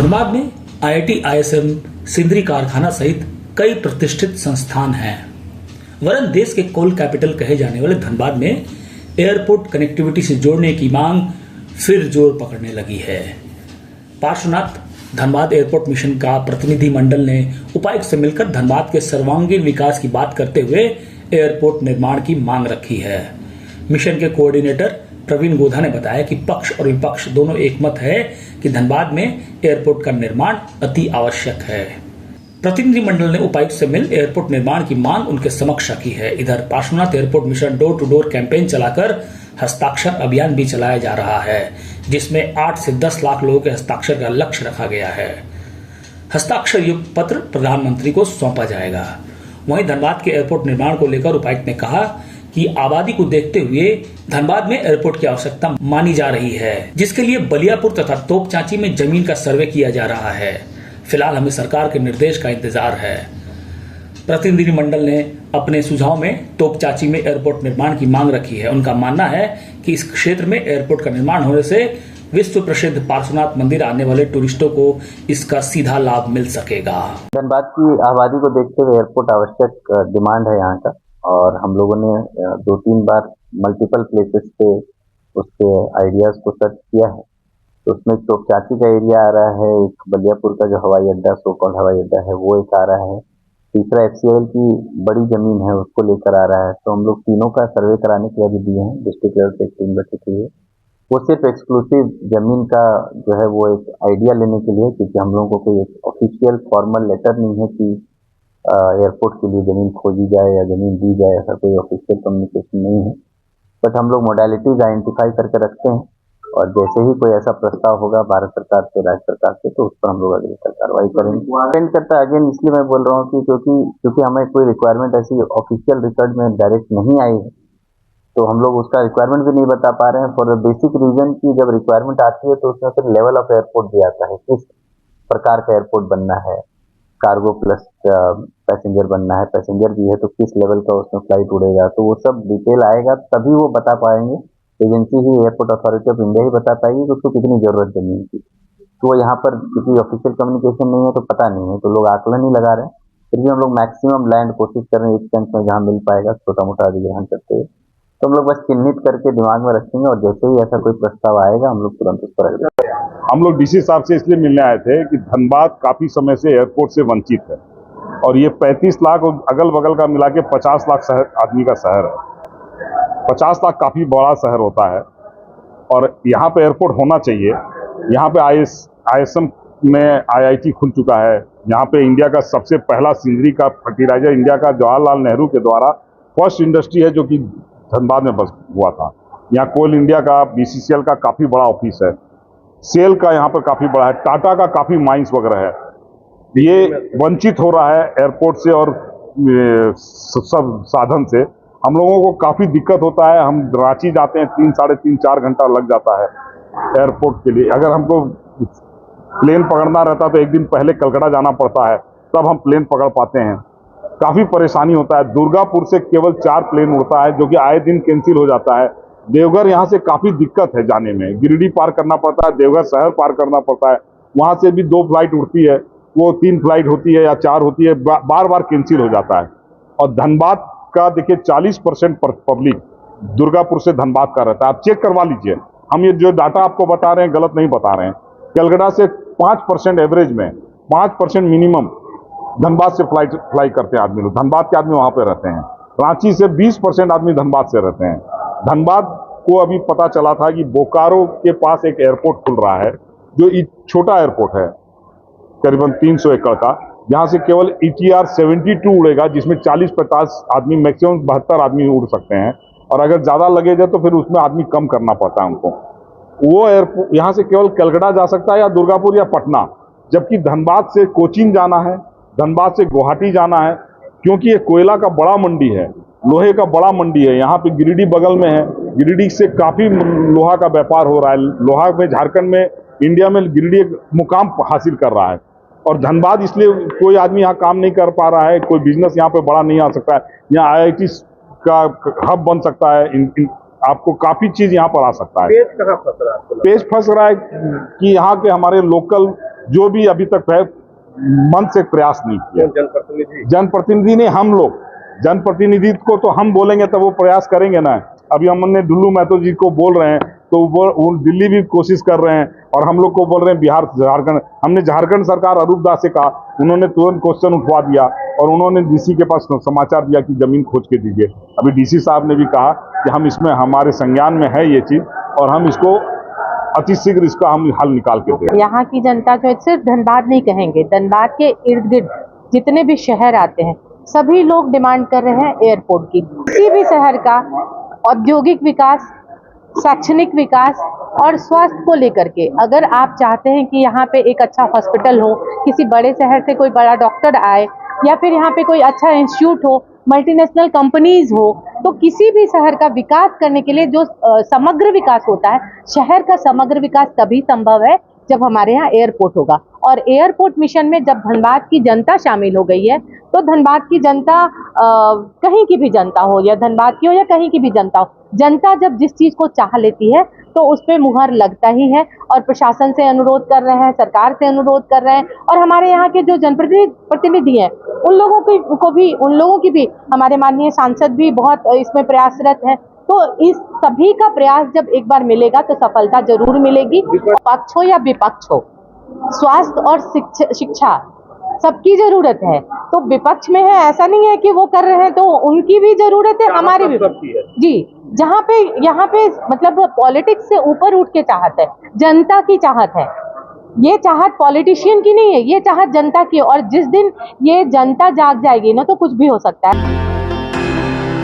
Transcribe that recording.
धनबाद में IIT, ISM, Sindri कारखाना सहित कई प्रतिष्ठित संस्थान हैं। वरन देश के कोल कैपिटल कहे जाने वाले धनबाद में एयरपोर्ट कनेक्टिविटी से जोड़ने की मांग फिर जोर पकड़ने लगी है। पार्श्वनाथ धनबाद एयरपोर्ट मिशन का प्रतिनिधि मंडल ने उपायुक्त से मिलकर धनबाद के सर्वांगीण विकास की बात करते हुए एयरपोर्ट निर्माण की मांग रखी है। मिशन के कोऑर्डिनेटर प्रवीण गोधा ने बताया कि पक्ष और विपक्ष दोनों एकमत है कि धनबाद में एयरपोर्ट का निर्माण अति आवश्यक है। प्रतिनिधि मंडल ने उपायुक्त से मिल एयरपोर्ट निर्माण की मांग उनके समक्ष रखी है। इधर Parshvanath airport mission door to door campaign चलाकर हस्ताक्षर अभियान भी चलाया जा रहा है, जिसमें 8 से 10 लाख लोगों के हस्ताक्षर का लक्ष्य रखा गया है। हस्ताक्षर युक्त पत्र प्रधानमंत्री को सौंपा जाएगा। वहीं धनबाद के एयरपोर्ट निर्माण को लेकर उपायुक्त ने कहा कि आबादी को देखते हुए धनबाद में एयरपोर्ट की आवश्यकता मानी जा रही है, जिसके लिए बलियापुर तथा तोपचांची में जमीन का सर्वे किया जा रहा है। फिलहाल हमें सरकार के निर्देश का इंतजार है। प्रतिनिधि मंडल ने अपने सुझाव में तोपचांची में एयरपोर्ट निर्माण की मांग रखी है। उनका मानना है कि इस क्षेत्र में एयरपोर्ट का निर्माण होने से विश्व प्रसिद्ध पार्श्वनाथ मंदिर आने वाले टूरिस्टों को इसका सीधा लाभ मिल सकेगा। धनबाद की आबादी को देखते हुए एयरपोर्ट आवश्यक डिमांड है यहाँ का, और हम लोगों ने 2-3 बार मल्टीपल प्लेसेस पे उसके आइडियाज को सर्च किया है। तो उसमें तोपचांची का एरिया आ रहा है, एक बलियापुर का जो हवाई अड्डा सोकॉल्ड हवाई अड्डा है वो एक आ रहा है, तीसरा एचसीएल की बड़ी जमीन है उसको लेकर आ रहा है। तो हम लोग तीनों का सर्वे कराने के लिए भी दिए हैं, डिस्ट्रिक्ट लेवल पे टीम बैठी हुई है। वो सिर्फ एक्सक्लूसिव जमीन का जो है वो एक आइडिया लेने के लिए, क्योंकि हम लोगों को कोई एक ऑफिशियल फॉर्मल लेटर नहीं है कि एयरपोर्ट के लिए जमीन खोजी जाए या जमीन दी जाए, ऐसा कोई ऑफिशियल कम्युनिकेशन नहीं है। बट हम लोग मोडालिटीज आइडेंटिफाई करके रखते हैं, और जैसे ही कोई ऐसा प्रस्ताव होगा भारत सरकार से, राज्य सरकार से, तो उस पर हम लोग अगली कार्रवाई करेंगे। डिपेंड करता है, अगेन इसलिए मैं बोल रहा हूँ कि क्योंकि हमें कोई रिक्वायरमेंट ऐसी ऑफिशियल रिकॉर्ड में डायरेक्ट नहीं आई है, तो हम लोग उसका रिक्वायरमेंट भी नहीं बता पा रहे हैं, फॉर द बेसिक रीजन की जब रिक्वायरमेंट आती है तो उसमें फिर लेवल ऑफ एयरपोर्ट भी आता है, किस प्रकार का एयरपोर्ट बनना है, कार्गो प्लस पैसेंजर बनना है, पैसेंजर भी है तो किस लेवल का उसमें फ्लाइट उड़ेगा, तो वो सब डिटेल आएगा तभी वो बता पाएंगे। एजेंसी ही, एयरपोर्ट अथॉरिटी ऑफ इंडिया ही बता पाएगी कि उसको कितनी जरूरत जमीन की। तो वो यहाँ पर क्योंकि ऑफिशियल कम्युनिकेशन नहीं है तो पता नहीं है, तो लोग आकलन ही लगा रहे हैं। फिर भी हम लोग मैक्सिमम लैंड कोशिश कर रहे हैं, एक सेंस में जहाँ मिल पाएगा छोटा मोटा अधिग्रहण करते हुए। तो हम लोग बस चिन्हित करके दिमाग में रखेंगे, और जैसे ही ऐसा कोई प्रस्ताव आएगा हम लोग तुरंत उस पर अग्रसर होंगे। हम लोग डीसी साहब से इसलिए मिलने आए थे कि धनबाद काफी समय से एयरपोर्ट से वंचित है, और ये 35 लाख अगल बगल का मिला के 50 लाख आदमी का शहर है। 50 लाख काफी बड़ा शहर होता है, और यहाँ पे एयरपोर्ट होना चाहिए। यहाँ पे आईएसएम में आईआईटी खुल चुका है। यहाँ पे इंडिया का सबसे पहला सिंदरी का फर्टिलाइजर इंडिया का जवाहरलाल नेहरू के द्वारा फर्स्ट इंडस्ट्री है जो कि धनबाद में बस हुआ था। यहाँ कोल इंडिया का, बीसीसीएल का काफी बड़ा ऑफिस है, सेल का यहाँ पर काफी बड़ा है, टाटा का काफी माइंस वगैरह है। ये वंचित हो रहा है एयरपोर्ट से और सब साधन से। हम लोगों को काफी दिक्कत होता है। हम रांची जाते हैं 3, साढ़े 3, 4 घंटा लग जाता है एयरपोर्ट के लिए। अगर हमको प्लेन पकड़ना रहता तो एक दिन पहले कलकत्ता जाना पड़ता है, तब हम प्लेन पकड़ पाते हैं। काफी परेशानी होता है। दुर्गापुर से केवल 4 प्लेन उड़ता है जो कि आए दिन कैंसिल हो जाता है। देवघर यहाँ से काफी दिक्कत है जाने में, गिरिडीह पार करना पड़ता है, देवघर शहर पार करना पड़ता है। वहां से भी 2 फ्लाइट उड़ती है, वो 3 फ्लाइट होती है या 4 होती है, बार बार कैंसिल हो जाता है। और धनबाद का देखिए 40% पब्लिक दुर्गापुर से धनबाद का रहता है। आप चेक करवा लीजिए, हम ये जो डाटा आपको बता रहे हैं गलत नहीं बता रहे हैं। कलकत्ता से 5% एवरेज में, 5% मिनिमम धनबाद से फ्लाई करते हैं आदमी लोग। धनबाद के आदमी वहां पे रहते हैं। रांची से 20% आदमी धनबाद से रहते हैं। धनबाद को अभी पता चला था कि बोकारो के पास एक एयरपोर्ट खुल रहा है जो छोटा एयरपोर्ट है, करीबन 300 एकड़ का, जहां से केवल ETR 72 उड़ेगा, जिसमें 40-50 आदमी, मैक्सिमम 72 आदमी उड़ सकते हैं। और अगर ज्यादा लगेगा तो फिर उसमें आदमी कम करना पड़ता है उनको। वो एयरपोर्ट यहाँ से केवल कलकत्ता जा सकता है या दुर्गापुर या पटना, जबकि धनबाद से कोचीन जाना है, धनबाद से गुवाहाटी जाना है, क्योंकि ये कोयला का बड़ा मंडी है, लोहे का बड़ा मंडी है। यहाँ पे गिरिडीह बगल में है, गिरिडीह से काफी लोहा का व्यापार हो रहा है। लोहा में झारखंड में, इंडिया में गिरिडीह मुकाम हासिल कर रहा है। और धनबाद इसलिए कोई आदमी यहाँ काम नहीं कर पा रहा है, कोई बिजनेस यहाँ पे बड़ा नहीं आ सकता है। यहाँ आईआईटी का हब बन सकता है, आपको काफी चीज यहाँ पर आ सकता है। पेज कहाँ फंस रहा है? पेज फंस रहा है कि यहाँ के हमारे लोकल जो भी अभी तक है मन से प्रयास नहीं किया। जनप्रतिनिधि ने हम लोग, जनप्रतिनिधि को तो हम बोलेंगे तो वो प्रयास करेंगे ना। अभी हमने डुल्लू महतो जी को बोल रहे हैं तो वो दिल्ली भी कोशिश कर रहे हैं, और हम लोग को बोल रहे हैं बिहार झारखंड। हमने झारखंड सरकार अरूप दास से कहा, उन्होंने तुरंत क्वेश्चन उठवा दिया और उन्होंने डीसी के पास समाचार दिया कि जमीन खोज के दीजिए। अभी डीसी साहब ने भी कहा कि हम इसमें, हमारे संज्ञान में है ये चीज और हम इसको अति शीघ्र इसका हम हल निकाल के दें। यहाँ की जनता जो है, सिर्फ धनबाद नहीं कहेंगे, धनबाद के इर्द गिर्द जितने भी शहर आते हैं सभी लोग डिमांड कर रहे हैं एयरपोर्ट की। किसी भी शहर का औद्योगिक विकास, शैक्षणिक विकास और स्वास्थ्य को लेकर के अगर आप चाहते हैं कि यहाँ पे एक अच्छा हॉस्पिटल हो, किसी बड़े शहर से कोई बड़ा डॉक्टर आए, या फिर यहाँ पे कोई अच्छा इंस्टीट्यूट हो, मल्टीनेशनल कंपनीज हो, तो किसी भी शहर का विकास करने के लिए जो समग्र विकास होता है, शहर का समग्र विकास तभी संभव है जब हमारे यहाँ एयरपोर्ट होगा। और एयरपोर्ट मिशन में जब धनबाद की जनता शामिल हो गई है, तो धनबाद की जनता, कहीं की भी जनता हो, या धनबाद की हो या कहीं की भी जनता हो, जनता जब जिस चीज को चाह लेती है तो उस पर मुहर लगता ही है। और प्रशासन से अनुरोध कर रहे हैं, सरकार से अनुरोध कर रहे हैं, और हमारे यहाँ के जो जनप्रतिनिधि हैं उन लोगों की भी हमारे माननीय सांसद भी बहुत इसमें प्रयासरत हैं। तो इस सभी का प्रयास जब एक बार मिलेगा तो सफलता जरूर मिलेगी। पक्ष हो या विपक्ष हो, स्वास्थ्य और शिक्षा सबकी जरूरत है। तो विपक्ष में है, ऐसा नहीं है कि वो कर रहे हैं तो उनकी भी जरूरत है, हमारी भी जी। यहाँ पे मतलब पॉलिटिक्स से ऊपर उठ के चाहत है, जनता की चाहत है। ये चाहत पॉलिटिशियन की नहीं है, ये चाहत जनता की है। और जिस दिन ये जनता जाग जाएगी ना तो कुछ भी हो सकता है।